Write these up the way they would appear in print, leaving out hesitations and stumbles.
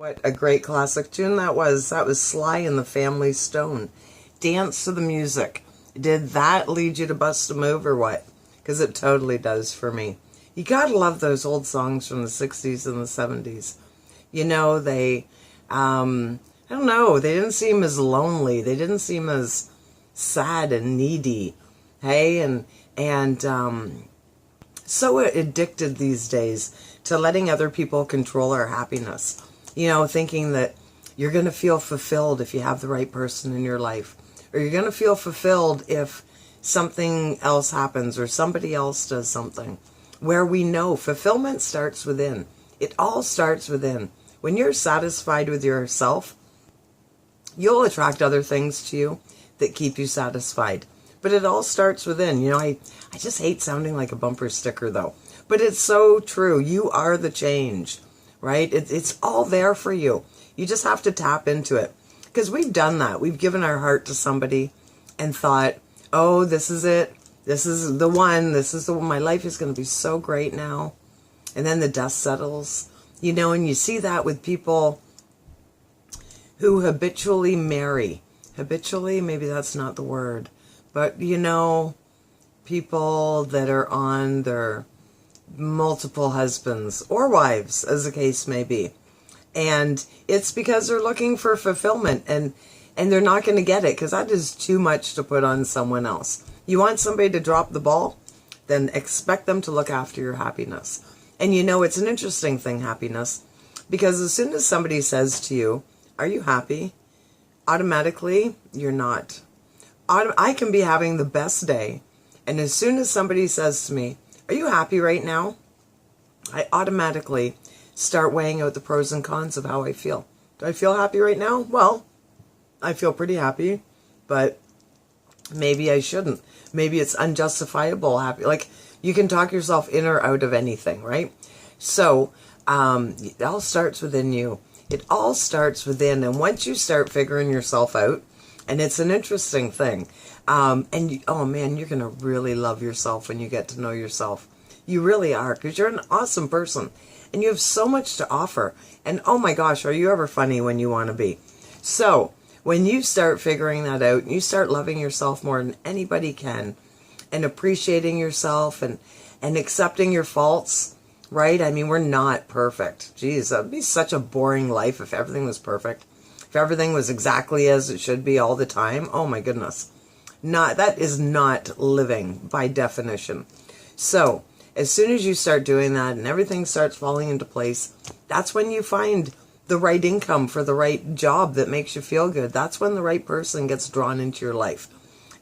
What a great classic tune that was. That was Sly and the Family Stone. Dance to the music. Did that lead you to bust a move or what? Because it totally does for me. You gotta love those old songs from the 60s and the 70s. You know, I don't know, they didn't seem as lonely. They didn't seem as sad and needy. Hey, and so addicted these days to letting other people control our happiness. You know, thinking that you're going to feel fulfilled if you have the right person in your life. Or you're going to feel fulfilled if something else happens or somebody else does something. Where we know fulfillment starts within. It all starts within. When you're satisfied with yourself, you'll attract other things to you that keep you satisfied. But it all starts within. You know, I just hate sounding like a bumper sticker though. But it's so true. You are the change. Right? It's all there for you. You just have to tap into it. Because we've done that. We've given our heart to somebody and thought, oh, this is it. This is the one. This is the one. My life is going to be so great now. And then the dust settles. You know, and you see that with people who habitually marry. Habitually, maybe that's not the word. But, you know, people that are on their multiple husbands or wives, as the case may be. And it's because they're looking for fulfillment and they're not going to get it because that is too much to put on someone else. You want somebody to drop the ball? Then expect them to look after your happiness. And you know, it's an interesting thing, happiness, because as soon as somebody says to you, are you happy? Automatically, you're not. I can be having the best day. And as soon as somebody says to me, are you happy right now? I automatically start weighing out the pros and cons of how I feel. Do I feel happy right now? Well, I feel pretty happy, but maybe I shouldn't. Maybe it's unjustifiable happy. Like, you can talk yourself in or out of anything, right? So, it all starts within you. It all starts within, and once you start figuring yourself out, and it's an interesting thing, oh man, you're going to really love yourself when you get to know yourself. You really are, because you're an awesome person. And you have so much to offer. And oh my gosh, are you ever funny when you want to be? So, when you start figuring that out, you start loving yourself more than anybody can, and appreciating yourself and accepting your faults, right? I mean, we're not perfect. Jeez, that would be such a boring life if everything was perfect. If everything was exactly as it should be all the time, oh my goodness. That is not living by definition. So, as soon as you start doing that and everything starts falling into place, that's when you find the right income for the right job that makes you feel good. That's when the right person gets drawn into your life.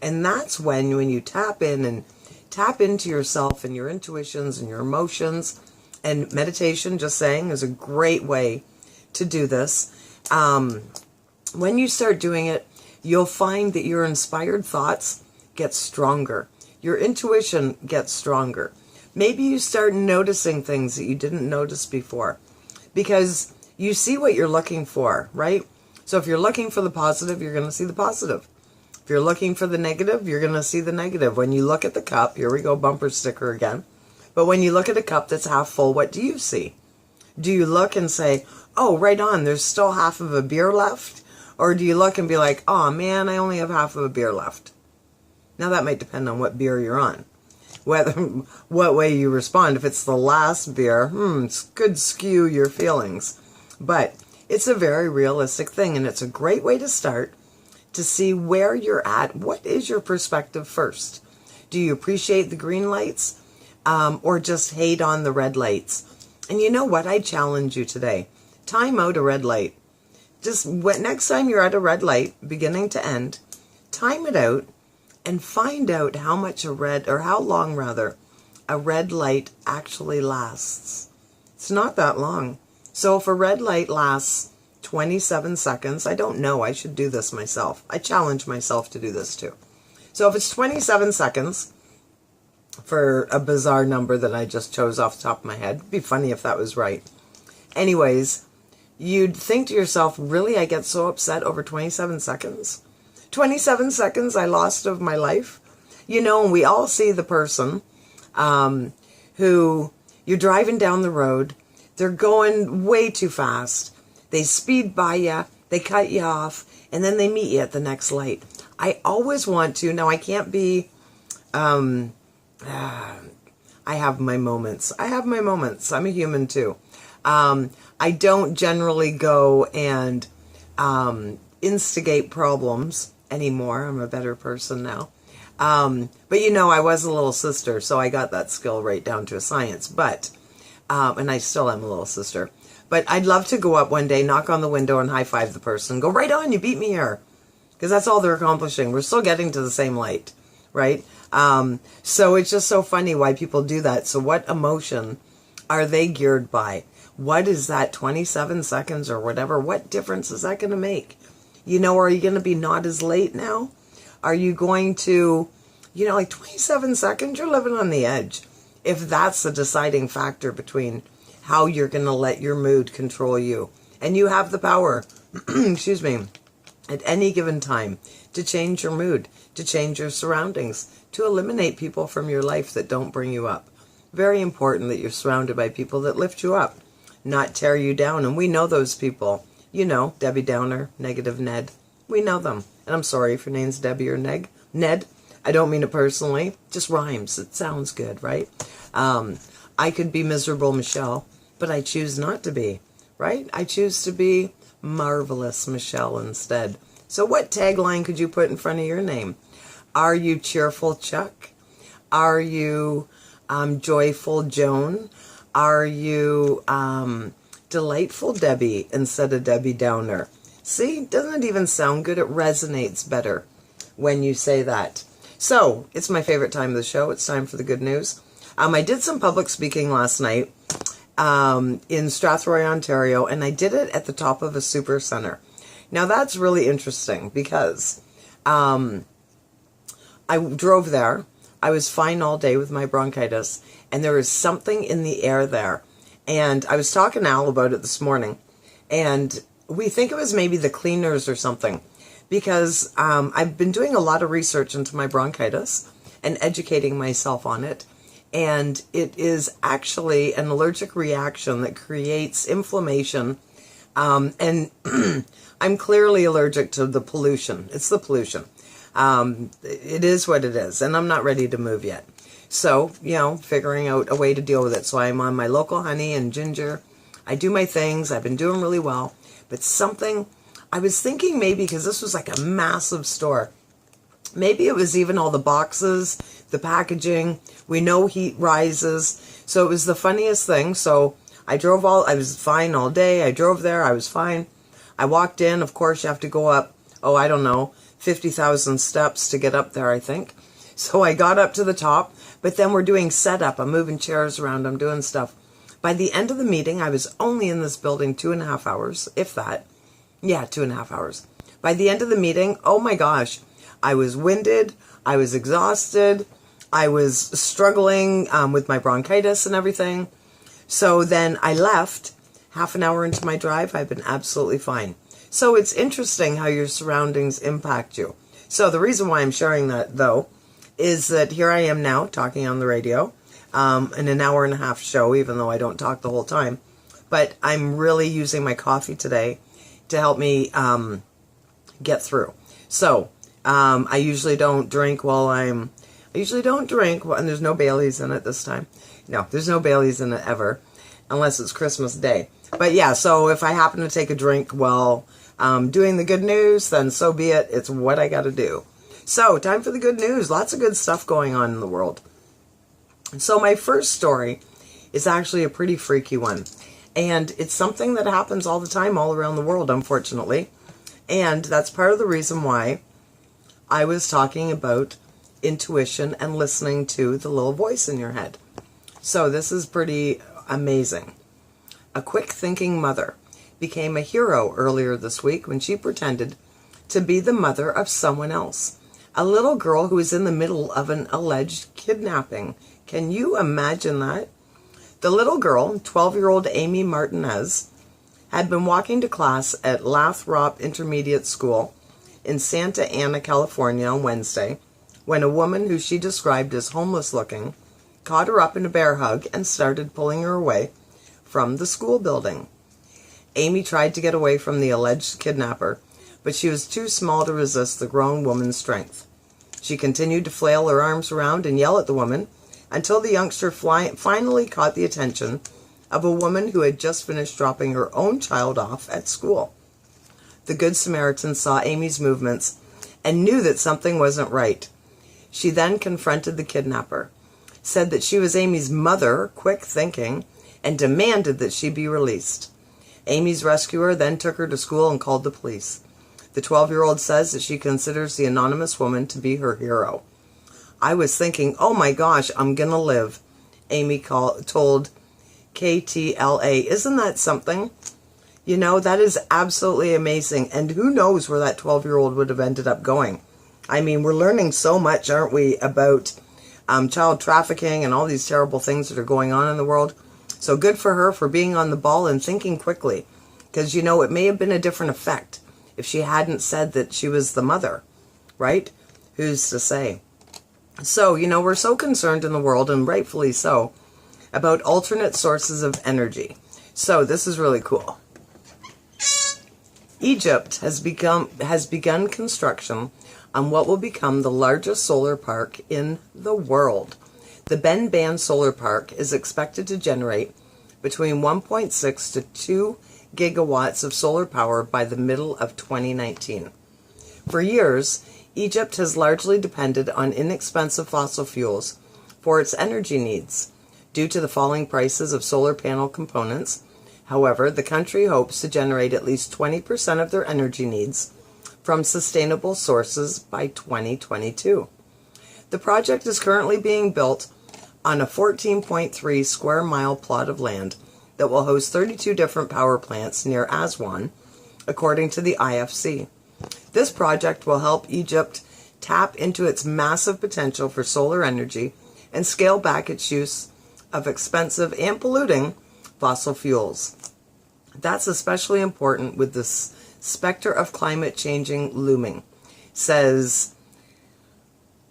And that's when you tap in and tap into yourself and your intuitions and your emotions. And meditation, just saying, is a great way to do this. When you start doing it, you'll find that your inspired thoughts get stronger. Your intuition gets stronger. Maybe you start noticing things that you didn't notice before because you see what you're looking for, right? So if you're looking for the positive, you're going to see the positive. If you're looking for the negative, you're going to see the negative. When you look at the cup, here we go, bumper sticker again. But when you look at a cup that's half full, what do you see? Do you look and say, oh, right on, there's still half of a beer left? Or do you look and be like, oh man, I only have half of a beer left? Now that might depend on what beer you're on. What way you respond. If it's the last beer, it could skew your feelings. But it's a very realistic thing, and it's a great way to start to see where you're at. What is your perspective first? Do you appreciate the green lights or just hate on the red lights? And you know what? I challenge you today. Time out a red light. Just next time you're at a red light, beginning to end, time it out and find out how long a red light actually lasts. It's not that long. So if a red light lasts 27 seconds, I don't know, I should do this myself. I challenge myself to do this too. So if it's 27 seconds, for a bizarre number that I just chose off the top of my head, it'd be funny if that was right. Anyways, you'd think to yourself, really, I get so upset over 27 seconds? 27 seconds I lost of my life? You know, and we all see the person who you're driving down the road, they're going way too fast, They speed by you, they cut you off, and then they meet you at the next light. I always want to. Now, I can't be... I have my moments. I'm a human too. I don't generally go and instigate problems anymore. I'm a better person now. But I was a little sister, so I got that skill right down to a science. But, and I still am a little sister. But I'd love to go up one day, knock on the window and high five the person. Go, right on, you beat me here. Because that's all they're accomplishing. We're still getting to the same light, right? So it's just so funny why people do that. So what emotion are they geared by? What is that 27 seconds or whatever? What difference is that going to make? Are you going to be not as late now? Are you going to, like 27 seconds, you're living on the edge. If that's the deciding factor between how you're going to let your mood control you. And you have the power, excuse me, at any given time to change your mood, to change your surroundings, to eliminate people from your life that don't bring you up. Very important that you're surrounded by people that lift you up, not tear you down. And we know those people. Debbie Downer, Negative Ned. We know them. And I'm sorry if your name's Debbie or Ned. I don't mean it personally. Just rhymes. It sounds good, right? I could be miserable Michelle, but I choose not to be, right? I choose to be marvelous Michelle instead. So what tagline could you put in front of your name? Are you cheerful Chuck? Are you joyful Joan? Are you delightful Debbie instead of Debbie Downer? See, doesn't it even sound good? It resonates better when you say that. So, it's my favorite time of the show. It's time for the good news. I did some public speaking last night in Strathroy, Ontario, and I did it at the top of a super center. Now, that's really interesting because I drove there. I was fine all day with my bronchitis, and there was something in the air there. And I was talking to Al about it this morning, and we think it was maybe the cleaners or something, because I've been doing a lot of research into my bronchitis and educating myself on it. And it is actually an allergic reaction that creates inflammation. And I'm clearly allergic to the pollution. It's the pollution. It is what it is. And I'm not ready to move yet. So, figuring out a way to deal with it. So I'm on my local honey and ginger. I do my things. I've been doing really well. But something, I was thinking maybe, because this was like a massive store, maybe it was even all the boxes, the packaging. We know heat rises. So it was the funniest thing. So I was fine all day. I drove there. I was fine. I walked in. Of course, you have to go up, 50,000 steps to get up there, I think. So I got up to the top. But then we're doing setup. I'm moving chairs around. I'm doing stuff. By the end of the meeting, I was only in this building 2.5 hours, if that. Yeah, 2.5 hours. By the end of the meeting, oh my gosh, I was winded, I was exhausted, I was struggling with my bronchitis and everything. So then I left. Half an hour into my drive, I've been absolutely fine. So it's interesting how your surroundings impact you. So the reason why I'm sharing that, though, is that here I am now talking on the radio in an hour and a half show, even though I don't talk the whole time. But I'm really using my coffee today to help me get through. So I usually don't drink and there's no Baileys in it this time. No, there's no Baileys in it ever, unless it's Christmas Day. But yeah, so if I happen to take a drink while doing the good news, then so be it. It's what I got to do. So, time for the good news. Lots of good stuff going on in the world. So my first story is actually a pretty freaky one. And it's something that happens all the time all around the world, unfortunately. And that's part of the reason why I was talking about intuition and listening to the little voice in your head. So this is pretty amazing. A quick-thinking mother became a hero earlier this week when she pretended to be the mother of someone else. A little girl who is in the middle of an alleged kidnapping. Can you imagine that? The little girl, 12-year-old Amy Martinez, had been walking to class at Lathrop Intermediate School in Santa Ana, California on Wednesday, when a woman who she described as homeless-looking caught her up in a bear hug and started pulling her away from the school building. Amy tried to get away from the alleged kidnapper, but she was too small to resist the grown woman's strength. She continued to flail her arms around and yell at the woman until the youngster finally caught the attention of a woman who had just finished dropping her own child off at school. The Good Samaritan saw Amy's movements and knew that something wasn't right. She then confronted the kidnapper, said that she was Amy's mother, quick thinking, and demanded that she be released. Amy's rescuer then took her to school and called the police. The 12-year-old says that she considers the anonymous woman to be her hero. I was thinking, oh my gosh, I'm going to live, Amy told KTLA. Isn't that something? You know, that is absolutely amazing. And who knows where that 12-year-old would have ended up going. I mean, we're learning so much, aren't we, about child trafficking and all these terrible things that are going on in the world. So good for her for being on the ball and thinking quickly. Because, you know, it may have been a different effect if she hadn't said that she was the mother, right? Who's to say? So, you know, we're so concerned in the world, and rightfully so, about alternate sources of energy. So this is really cool. Egypt has begun construction on what will become the largest solar park in the world. The Ben Ban Solar Park is expected to generate between 1.6 to 2 gigawatts of solar power by the middle of 2019. For years, Egypt has largely depended on inexpensive fossil fuels for its energy needs. Due to the falling prices of solar panel components, however, the country hopes to generate at least 20% of their energy needs from sustainable sources by 2022. The project is currently being built on a 14.3 square mile plot of land that will host 32 different power plants near Aswan, according to the IFC. This project will help Egypt tap into its massive potential for solar energy and scale back its use of expensive and polluting fossil fuels. That's especially important with the specter of climate changing looming, says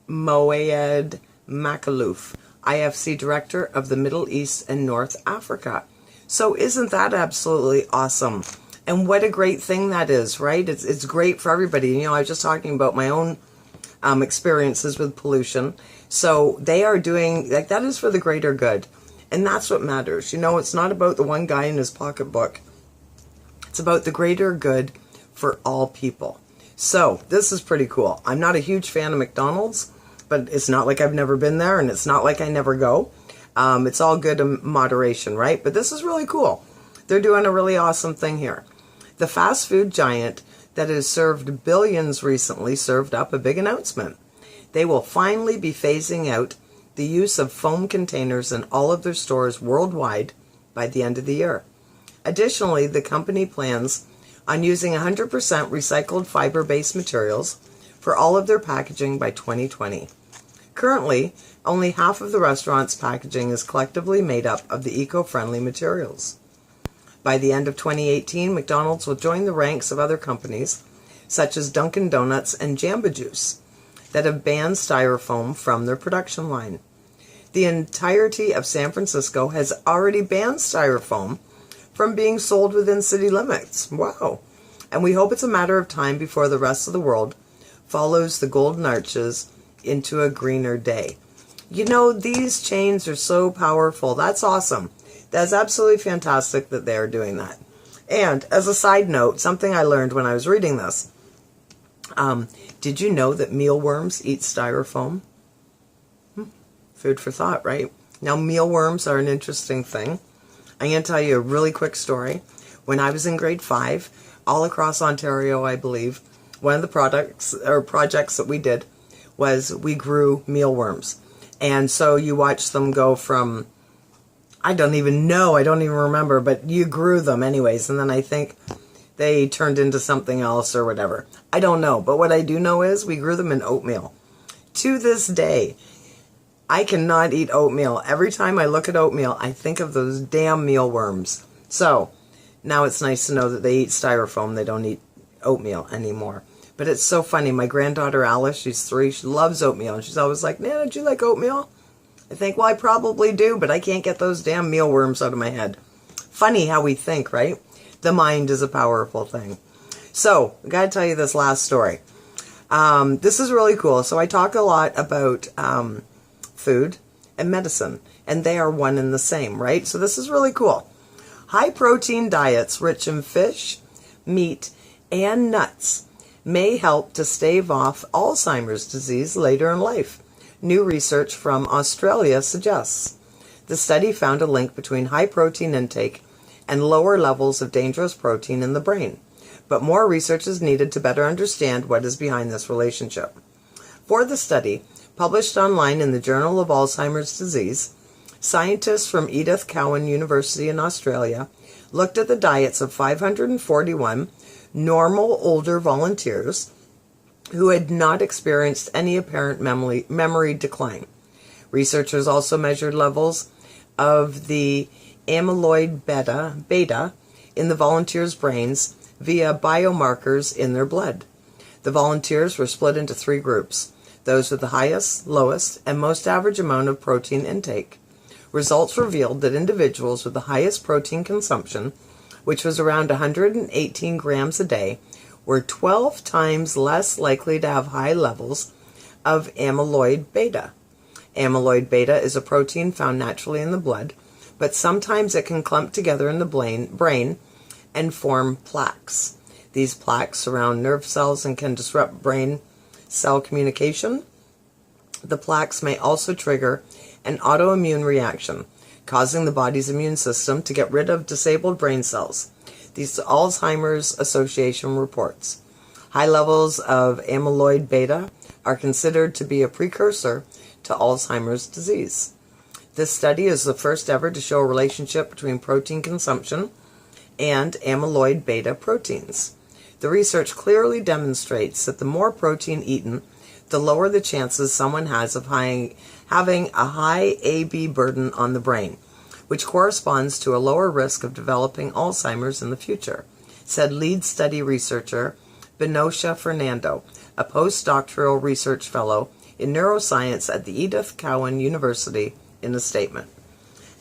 Moayed Makalouf, IFC Director of the Middle East and North Africa. So isn't that absolutely awesome? And what a great thing that is, right? It's great for everybody. You know, I was just talking about my own experiences with pollution. So they are doing, like, that is for the greater good. And that's what matters. You know, it's not about the one guy in his pocketbook. It's about the greater good for all people. So this is pretty cool. I'm not a huge fan of McDonald's, but it's not like I've never been there, and it's not like I never go. It's all good in moderation, right? But this is really cool. They're doing a really awesome thing here. The fast food giant that has served billions recently served up a big announcement. They will finally be phasing out the use of foam containers in all of their stores worldwide by the end of the year. Additionally, the company plans on using 100% recycled fiber-based materials for all of their packaging by 2020. Currently, only half of the restaurant's packaging is collectively made up of the eco-friendly materials. By the end of 2018, McDonald's will join the ranks of other companies, such as Dunkin' Donuts and Jamba Juice, that have banned styrofoam from their production line. The entirety of San Francisco has already banned styrofoam from being sold within city limits. Wow. And we hope it's a matter of time before the rest of the world follows the golden arches into a greener day. You know, these chains are so powerful. That's awesome. That's absolutely fantastic that they are doing that. And as a side note, something I learned when I was reading this, did you know that mealworms eat styrofoam? Food for thought, right? Now, mealworms are an interesting thing. I'm going to tell you a really quick story. When I was in grade 5, all across Ontario, I believe, one of the projects that we did was we grew mealworms. And so you watch them go from, I don't even remember, but you grew them anyways. And then I think they turned into something else or whatever. I don't know. But what I do know is we grew them in oatmeal. To this day, I cannot eat oatmeal. Every time I look at oatmeal, I think of those damn mealworms. So now it's nice to know that they eat styrofoam. They don't eat oatmeal anymore. But it's so funny. My granddaughter Alice, she's 3. She loves oatmeal. And she's always like, Nana, do you like oatmeal? I think, well, I probably do, but I can't get those damn mealworms out of my head. Funny how we think, right? The mind is a powerful thing. So, I got to tell you this last story. This is really cool. So I talk a lot about food and medicine, and they are one and the same, right? So this is really cool. High protein diets rich in fish, meat, and nuts may help to stave off Alzheimer's disease later in life. New research from Australia suggests. The study found a link between high protein intake and lower levels of dangerous protein in the brain. But more research is needed to better understand what is behind this relationship. For the study, published online in the Journal of Alzheimer's Disease, scientists from Edith Cowan University in Australia looked at the diets of 541 normal older volunteers who had not experienced any apparent memory decline. Researchers also measured levels of the amyloid beta in the volunteers' brains via biomarkers in their blood. The volunteers were split into 3 groups, those with the highest, lowest, and most average amount of protein intake. Results revealed that individuals with the highest protein consumption, which was around 118 grams a day, were 12 times less likely to have high levels of amyloid beta. Amyloid beta is a protein found naturally in the blood, but sometimes it can clump together in the brain and form plaques. These plaques surround nerve cells and can disrupt brain cell communication. The plaques may also trigger an autoimmune reaction, causing the body's immune system to get rid of disabled brain cells. These Alzheimer's Association reports. High levels of amyloid beta are considered to be a precursor to Alzheimer's disease. This study is the first ever to show a relationship between protein consumption and amyloid beta proteins. The research clearly demonstrates that the more protein eaten, the lower the chances someone has of having a high AB burden on the brain, which corresponds to a lower risk of developing Alzheimer's in the future, said lead study researcher Benocia Fernando, a postdoctoral research fellow in neuroscience at the Edith Cowan University, in a statement.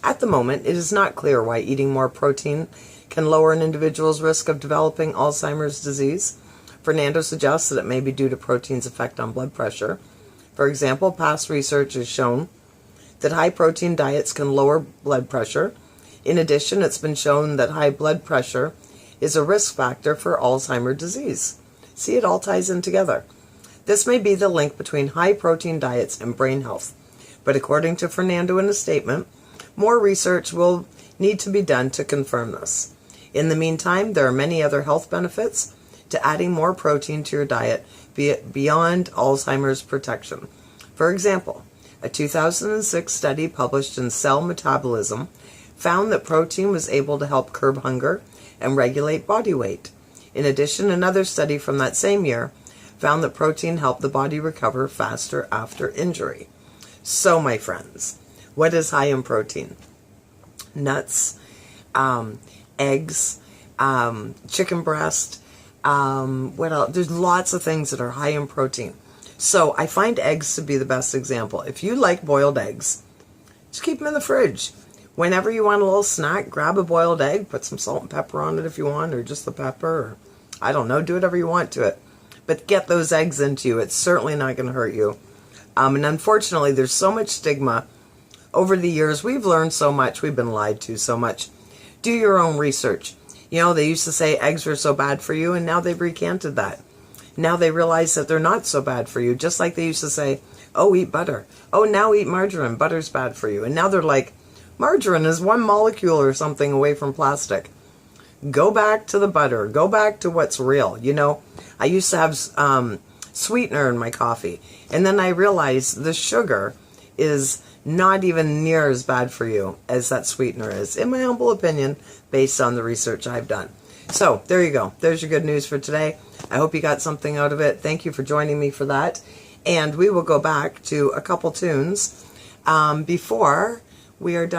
At the moment, it is not clear why eating more protein can lower an individual's risk of developing Alzheimer's disease. Fernando suggests that it may be due to protein's effect on blood pressure. For example, past research has shown that high protein diets can lower blood pressure. In addition, it's been shown that high blood pressure is a risk factor for Alzheimer's disease. See, it all ties in together. This may be the link between high protein diets and brain health. But according to Fernando in a statement, more research will need to be done to confirm this. In the meantime, there are many other health benefits to adding more protein to your diet beyond Alzheimer's protection. For example, a 2006 study published in Cell Metabolism found that protein was able to help curb hunger and regulate body weight. In addition, another study from that same year found that protein helped the body recover faster after injury. So, my friends, what is high in protein? Nuts, eggs, chicken breast, what else? There's lots of things that are high in protein. So I find eggs to be the best example. If you like boiled eggs, just keep them in the fridge. Whenever you want a little snack, grab a boiled egg, put some salt and pepper on it if you want, or just the pepper, or I don't know, do whatever you want to it. But get those eggs into you. It's certainly not going to hurt you. And unfortunately, there's so much stigma. Over the years, we've learned so much. We've been lied to so much. Do your own research. You know, they used to say eggs were so bad for you, and now they've recanted that. Now they realize that they're not so bad for you, just like they used to say, oh, eat butter. Oh, now eat margarine. Butter's bad for you. And now they're like, margarine is one molecule or something away from plastic. Go back to the butter. Go back to what's real. You know, I used to have sweetener in my coffee, and then I realized the sugar is not even near as bad for you as that sweetener is, in my humble opinion, based on the research I've done. So, there you go. There's your good news for today. I hope you got something out of it. Thank you for joining me for that. And we will go back to a couple tunes before we are done.